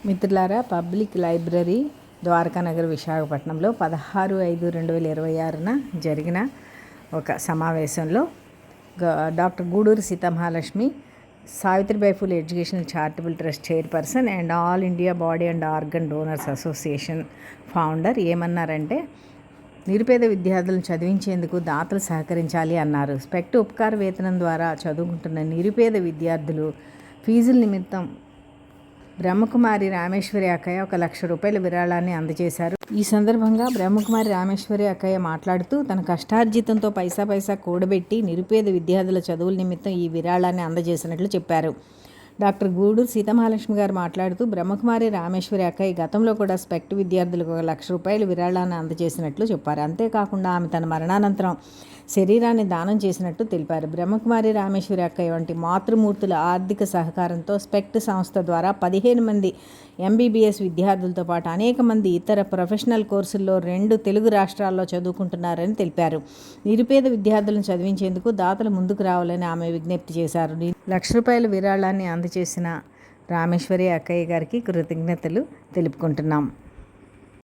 మిత్రులారా, public library Dwarakanagar విశాఖపట్నంలో 16/5/2026 జరిగిన ఒక సమావేశంలో doctor Guduru Seethamahalakshmi, Savitribai Phule educational charitable trust chairperson and all India body and organ donors association founder ఏమన్నారంటే, నిరుపేద విద్యార్థులను చదివించేందుకు దాతలు సహకరించాలి అన్నారు. స్పెక్ట్ ఉపకార వేతనం ద్వారా చదువుకుంటున్న నిరుపేద విద్యార్థులు ఫీజుల నిమిత్తం బ్రహ్మకుమారి రామేశ్వరి అక్కయ్య 1 లక్ష రూపాయల విరాళాన్ని అందజేశారు. ఈ సందర్భంగా బ్రహ్మకుమారి రామేశ్వరి అక్కయ్య మాట్లాడుతూ, తన కష్టార్జితంతో పైసా కూడబెట్టి నిరుపేద విద్యార్థుల చదువుల నిమిత్తం ఈ విరాళాన్ని అందజేసినట్లు చెప్పారు. డాక్టర్ గూడూరు సీతామహాలక్ష్మి గారు మాట్లాడుతూ, బ్రహ్మకుమారి రామేశ్వరి అక్కయ్య గతంలో కూడా స్పెక్ట్ విద్యార్థులకు 1 లక్ష రూపాయల విరాళాన్ని అందజేసినట్లు చెప్పారు. అంతేకాకుండా ఆమె తన మరణానంతరం శరీరాన్ని దానం చేసినట్టు తెలిపారు. బ్రహ్మకుమారి రామేశ్వరి అక్కయ్య వంటి మాతృమూర్తుల ఆర్థిక సహకారంతో స్పెక్ట్ సంస్థ ద్వారా 15 మంది MBBS విద్యార్థులతో పాటు అనేక మంది ఇతర ప్రొఫెషనల్ కోర్సుల్లో 2 తెలుగు రాష్ట్రాల్లో చదువుకుంటున్నారని తెలిపారు. నిరుపేద విద్యార్థులను చదివించేందుకు దాతలు ముందుకు రావాలని ఆమె విజ్ఞప్తి చేశారు. 1 లక్ష రూపాయల విరాళాన్ని అందజేసిన రామేశ్వరి అక్కయ్య గారికి కృతజ్ఞతలు తెలుపుకుంటున్నాం.